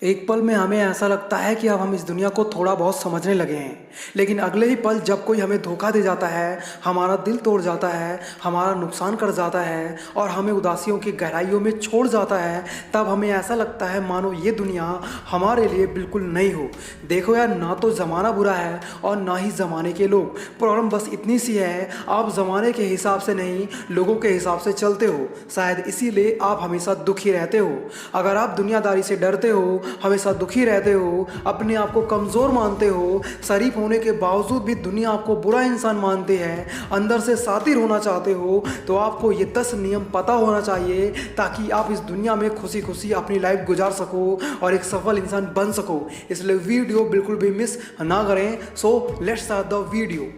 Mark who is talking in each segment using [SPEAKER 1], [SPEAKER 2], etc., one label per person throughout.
[SPEAKER 1] एक पल में हमें ऐसा लगता है कि अब हम इस दुनिया को थोड़ा बहुत समझने लगे हैं, लेकिन अगले ही पल जब कोई हमें धोखा दे जाता है, हमारा दिल तोड़ जाता है, हमारा नुकसान कर जाता है और हमें उदासियों की गहराइयों में छोड़ जाता है, तब हमें ऐसा लगता है मानो ये दुनिया हमारे लिए बिल्कुल नहीं हो। देखो यार, ना तो ज़माना बुरा है और ना ही ज़माने के लोग। प्रॉब्लम बस इतनी सी है, आप ज़माने के हिसाब से नहीं, लोगों के हिसाब से चलते हो। शायद इसीलिए आप हमेशा दुखी रहते हो। अगर आप दुनियादारी से डरते हो, हमेशा दुखी रहते हो, अपने आप को कमज़ोर मानते हो, शरीफ होने के बावजूद भी दुनिया आपको बुरा इंसान मानती है, अंदर से सातिर होना चाहते हो, तो आपको ये 10 नियम पता होना चाहिए ताकि आप इस दुनिया में खुशी खुशी अपनी लाइफ गुजार सको और एक सफल इंसान बन सको। इसलिए वीडियो बिल्कुल भी मिस ना करें। So let's start the video.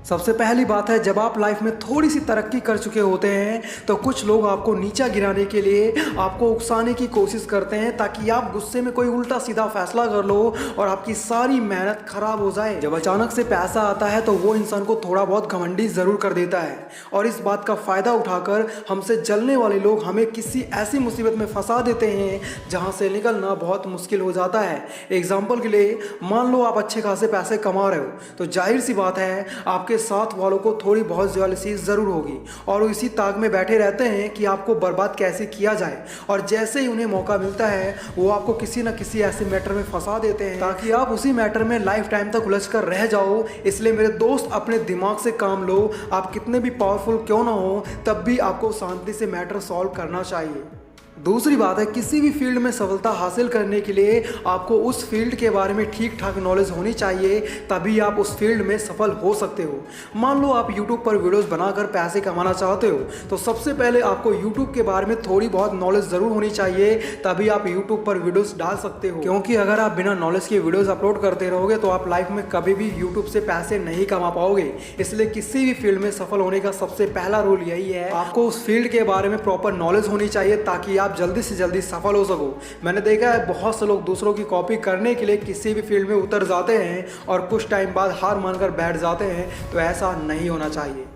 [SPEAKER 1] सबसे पहली बात है, जब आप लाइफ में थोड़ी सी तरक्की कर चुके होते हैं तो कुछ लोग आपको नीचा गिराने के लिए आपको उकसाने की कोशिश करते हैं ताकि आप गुस्से में कोई उल्टा सीधा फैसला कर लो और आपकी सारी मेहनत खराब हो जाए। जब अचानक से पैसा आता है तो वो इंसान को थोड़ा बहुत घमंडी जरूर कर देता है और इस बात का फायदा उठाकर हमसे जलने वाले लोग हमें किसी ऐसी मुसीबत में फंसा देते हैं जहाँ से निकलना बहुत मुश्किल हो जाता है। एग्जाम्पल के लिए, मान लो आप अच्छे खासे पैसे कमा रहे हो तो जाहिर सी बात है आपके साथ वालों को थोड़ी बहुत जेलसी जरूर होगी और वो इसी ताक में बैठे रहते हैं कि आपको बर्बाद कैसे किया जाए। और जैसे ही उन्हें मौका मिलता है वो आपको किसी न किसी ऐसे मैटर में फंसा देते हैं ताकि आप उसी मैटर में लाइफ टाइम तक उलझ कर रह जाओ। इसलिए मेरे दोस्त, अपने दिमाग से काम लो। आप कितने भी पावरफुल क्यों ना हो, तब भी आपको शांति से मैटर सॉल्व करना चाहिए। दूसरी बात है, किसी भी फील्ड में सफलता हासिल करने के लिए आपको उस फील्ड के बारे में ठीक ठाक नॉलेज होनी चाहिए, तभी आप उस फील्ड में सफल हो सकते हो। मान लो आप YouTube पर वीडियोस बनाकर पैसे कमाना चाहते हो तो सबसे पहले आपको YouTube के बारे में थोड़ी बहुत नॉलेज ज़रूर होनी चाहिए, तभी आप YouTube पर वीडियोस डाल सकते हो। क्योंकि अगर आप बिना नॉलेज के वीडियोस अपलोड करते रहोगे तो आप लाइफ में कभी भी YouTube से पैसे नहीं कमा पाओगे। इसलिए किसी भी फील्ड में सफल होने का सबसे पहला रूल यही है, आपको उस फील्ड के बारे में प्रॉपर नॉलेज होनी चाहिए ताकि आप जल्दी से जल्दी सफल हो सको। मैंने देखा है बहुत से लोग दूसरों की कॉपी करने के लिए किसी भी फील्ड में उतर जाते हैं और कुछ टाइम बाद हार मानकर बैठ जाते हैं, तो ऐसा नहीं होना चाहिए।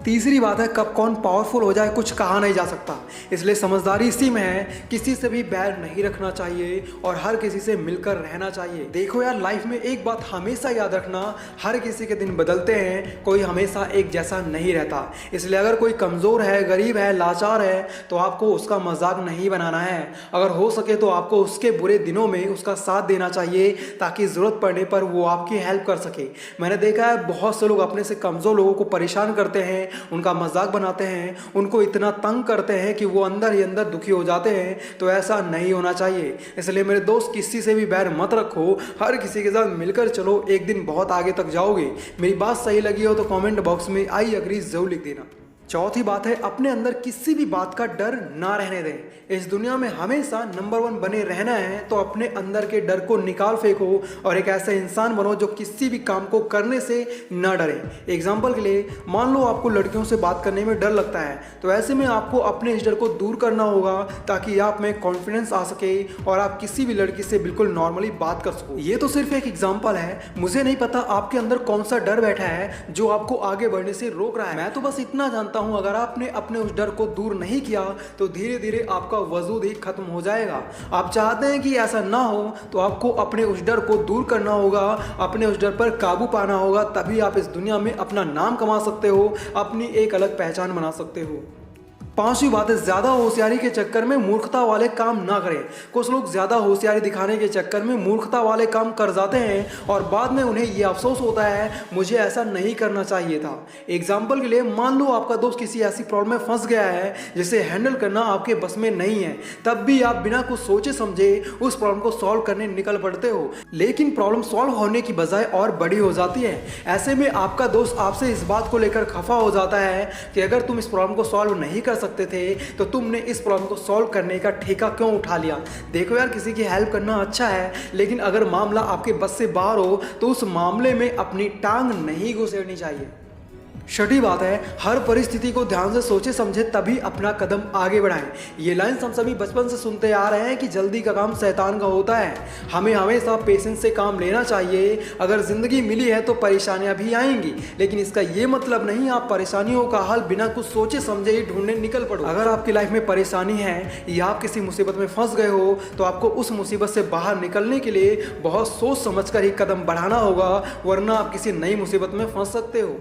[SPEAKER 1] तीसरी बात है, कब कौन पावरफुल हो जाए कुछ कहा नहीं जा सकता, इसलिए समझदारी इसी में है, किसी से भी बैर नहीं रखना चाहिए और हर किसी से मिलकर रहना चाहिए। देखो यार, लाइफ में एक बात हमेशा याद रखना, हर किसी के दिन बदलते हैं, कोई हमेशा एक जैसा नहीं रहता। इसलिए अगर कोई कमज़ोर है, गरीब है, लाचार है तो आपको उसका मजाक नहीं बनाना है। अगर हो सके तो आपको उसके बुरे दिनों में उसका साथ देना चाहिए ताकि ज़रूरत पड़ने पर वो आपकी हेल्प कर सके। मैंने देखा है बहुत से लोग अपने से कमज़ोर लोगों को परेशान करते हैं, उनका मजाक बनाते हैं, उनको इतना तंग करते हैं कि वो अंदर ही अंदर दुखी हो जाते हैं, तो ऐसा नहीं होना चाहिए। इसलिए मेरे दोस्त, किसी से भी बैर मत रखो, हर किसी के साथ मिलकर चलो, एक दिन बहुत आगे तक जाओगे। मेरी बात सही लगी हो तो कमेंट बॉक्स में आई एग्री जरूर लिख देना। चौथी बात है, अपने अंदर किसी भी बात का डर ना रहने दें। इस दुनिया में हमेशा नंबर 1 बने रहना है तो अपने अंदर के डर को निकाल फेंको और एक ऐसा इंसान बनो जो किसी भी काम को करने से ना डरे। एग्जाम्पल के लिए, मान लो आपको लड़कियों से बात करने में डर लगता है तो ऐसे में आपको अपने इस डर को दूर करना होगा ताकि आप में कॉन्फिडेंस आ सके और आप किसी भी लड़की से बिल्कुल नॉर्मली बात कर सको। ये तो सिर्फ एक एग्जाम्पल है, मुझे नहीं पता आपके अंदर कौन सा डर बैठा है जो आपको आगे बढ़ने से रोक रहा है। मैं तो बस इतना जानता हूं, अगर आपने अपने उस डर को दूर नहीं किया तो धीरे धीरे आपका वजूद ही खत्म हो जाएगा। आप चाहते हैं कि ऐसा ना हो तो आपको अपने उस डर को दूर करना होगा, अपने उस डर पर काबू पाना होगा, तभी आप इस दुनिया में अपना नाम कमा सकते हो, अपनी एक अलग पहचान बना सकते हो। पांचवी बात है, ज्यादा होशियारी के चक्कर में मूर्खता वाले काम ना करें। कुछ लोग ज्यादा होशियारी दिखाने के चक्कर में मूर्खता वाले काम कर जाते हैं और बाद में उन्हें यह अफसोस होता है मुझे ऐसा नहीं करना चाहिए था। एग्जाम्पल के लिए, मान लो आपका दोस्त किसी ऐसी प्रॉब्लम में फंस गया है जिसे हैंडल करना आपके बस में नहीं है, तब भी आप बिना कुछ सोचे समझे उस प्रॉब्लम को सॉल्व करने निकल पड़ते हो, लेकिन प्रॉब्लम सॉल्व होने की बजाय और बड़ी हो जाती है। ऐसे में आपका दोस्त आपसे इस बात को लेकर खफा हो जाता है कि अगर तुम इस प्रॉब्लम को सॉल्व नहीं कर सकते थे तो तुमने इस प्रॉब्लम को सॉल्व करने का ठेका क्यों उठा लिया। देखो यार, किसी की हेल्प करना अच्छा है, लेकिन अगर मामला आपके बस से बाहर हो तो उस मामले में अपनी टांग नहीं घुसेड़नी चाहिए। छठी बात है, हर परिस्थिति को ध्यान से सोचे समझे तभी अपना कदम आगे बढ़ाएं। ये लाइन्स हम सभी बचपन से सुनते आ रहे हैं कि जल्दी का काम शैतान का होता है। हमें हमेशा पेशेंस से काम लेना चाहिए। अगर ज़िंदगी मिली है तो परेशानियां भी आएंगी, लेकिन इसका ये मतलब नहीं आप परेशानियों का हल बिना कुछ सोचे समझे ही ढूंढने निकल पड़ो। अगर आपकी लाइफ में परेशानी है या आप किसी मुसीबत में फंस गए हो तो आपको उस मुसीबत से बाहर निकलने के लिए बहुत सोच समझ कर ही कदम बढ़ाना होगा, वरना आप किसी नई मुसीबत में फंस सकते हो।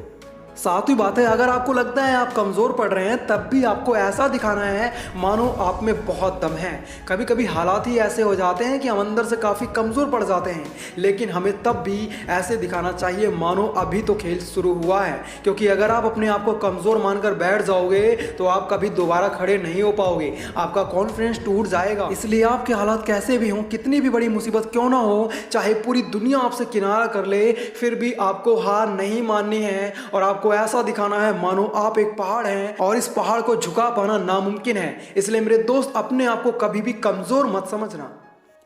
[SPEAKER 1] सातवीं बात है, अगर आपको लगता है आप कमज़ोर पड़ रहे हैं तब भी आपको ऐसा दिखाना है मानो आप में बहुत दम है। कभी कभी हालात ही ऐसे हो जाते हैं कि हम अंदर से काफ़ी कमज़ोर पड़ जाते हैं, लेकिन हमें तब भी ऐसे दिखाना चाहिए मानो अभी तो खेल शुरू हुआ है, क्योंकि अगर आप अपने आप को कमज़ोर मानकर बैठ जाओगे तो आप कभी दोबारा खड़े नहीं हो पाओगे, आपका कॉन्फिडेंस टूट जाएगा। इसलिए आपके हालात कैसे भी हों, कितनी भी बड़ी मुसीबत क्यों ना हो, चाहे पूरी दुनिया आपसे किनारा कर ले, फिर भी आपको हार नहीं माननी है और आपको ऐसा दिखाना है मानो आप एक पहाड़ हैं और इस पहाड़ को झुका पाना नामुमकिन है। इसलिए मेरे दोस्त, अपने आप को कभी भी कमजोर मत समझना।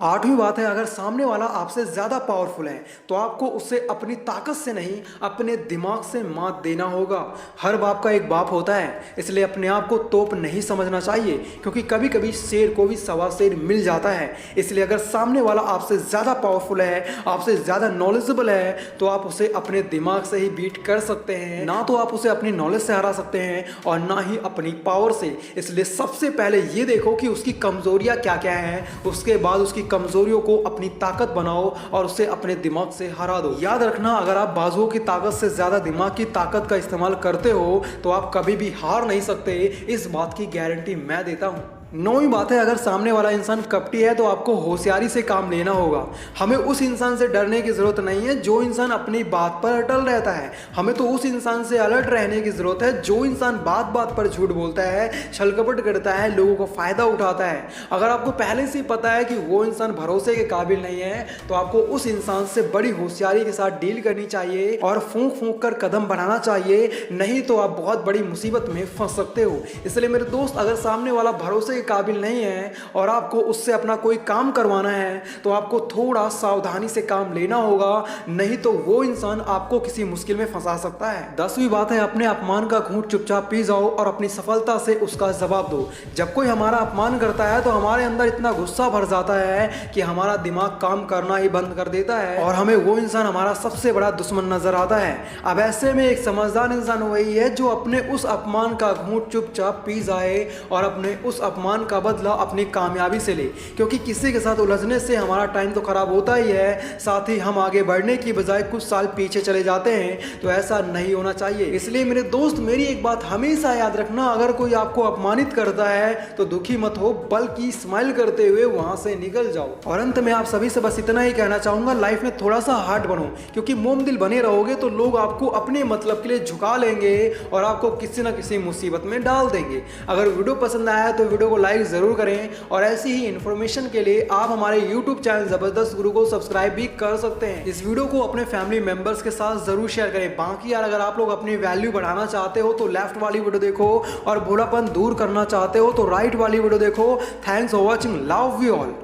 [SPEAKER 1] आठवीं बात है, अगर सामने वाला आपसे ज़्यादा पावरफुल है तो आपको उससे अपनी ताकत से नहीं अपने दिमाग से मात देना होगा। हर बाप का एक बाप होता है, इसलिए अपने आप को तोप नहीं समझना चाहिए, क्योंकि कभी कभी शेर को भी सवा शेर मिल जाता है। इसलिए अगर सामने वाला आपसे ज़्यादा पावरफुल है, आपसे ज़्यादा नॉलेजेबल है, तो आप उसे अपने दिमाग से ही बीट कर सकते हैं। ना तो आप उसे अपनी नॉलेज से हरा सकते हैं और ना ही अपनी पावर से। इसलिए सबसे पहले ये देखो कि उसकी कमजोरियाँ क्या क्या हैं, उसके बाद उसकी कमजोरियों को अपनी ताकत बनाओ और उसे अपने दिमाग से हरा दो। याद रखना, अगर आप बाजुओं की ताकत से ज्यादा दिमाग की ताकत का इस्तेमाल करते हो तो आप कभी भी हार नहीं सकते, इस बात की गारंटी मैं देता हूं। नौवीं बात है, अगर सामने वाला इंसान कपटी है तो आपको होशियारी से काम लेना होगा। हमें उस इंसान से डरने की जरूरत नहीं है जो इंसान अपनी बात पर अटल रहता है। हमें तो उस इंसान से अलर्ट रहने की जरूरत है जो इंसान बात बात पर झूठ बोलता है, छलकपट करता है, लोगों को फायदा उठाता है। अगर आपको पहले से ही पता है कि वो इंसान भरोसे के काबिल नहीं है तो आपको उस इंसान से बड़ी होशियारी के साथ डील करनी चाहिए और फूंक फूंक कर कदम बढ़ाना चाहिए, नहीं तो आप बहुत बड़ी मुसीबत में फंस सकते हो। इसलिए मेरे दोस्त, अगर सामने वाला भरोसे काबिल नहीं है और आपको उससे अपना कोई काम करवाना है तो आपको थोड़ा सावधानी से काम लेना होगा, नहीं तो वो इंसान आपको किसी मुश्किल में फंसा सकता है। 10वीं बात है, अपने अपमान का घूंट चुपचाप पी जाओ और अपनी सफलता से उसका जवाब दो। जब कोई हमारा अपमान करता है तो हमारे अंदर इतना गुस्सा भर जाता है कि हमारा दिमाग काम करना ही बंद कर देता है और हमें वो इंसान हमारा सबसे बड़ा दुश्मन नजर आता है। अब ऐसे में एक समझदार इंसान वही है जो अपने उस अपमान का घूंट चुपचाप पी जाए और अपने उस अपमान का बदला अपनी कामयाबी से ले, क्योंकि किसी के साथ उलझने से हमारा टाइम तो खराब होता ही है, साथ ही हम आगे बढ़ने की बजाय कुछ साल पीछे चले जाते हैं। तो ऐसा नहीं होना चाहिए। इसलिए मेरे दोस्त, मेरी एक बात हमेशा याद रखना, अगर कोई आपको अपमानित करता है तो दुखी मत हो, बल्कि स्माइल करते हुए वहां से निकल जाओ। और अंत में आप सभी से बस इतना ही कहना चाहूंगा, लाइफ में थोड़ा सा हार्ड बनो, क्योंकि मोम दिल बने रहोगे तो लोग आपको अपने मतलब के लिए झुका लेंगे और आपको किसी न किसी मुसीबत में डाल देंगे। अगर वीडियो पसंद आया तो वीडियो को लाइक जरूर करें और ऐसी ही इन्फॉर्मेशन के लिए आप हमारे YouTube चैनल जबरदस्त गुरु को सब्सक्राइब भी कर सकते हैं। इस वीडियो को अपने फैमिली मेंबर्स के साथ जरूर शेयर करें। बाकी यार, अगर आप लोग अपनी वैल्यू बढ़ाना चाहते हो तो लेफ्ट वाली वीडियो देखो और भोलापन दूर करना चाहते हो तो राइट वाली वीडियो देखो। Thanks for watching, love you all.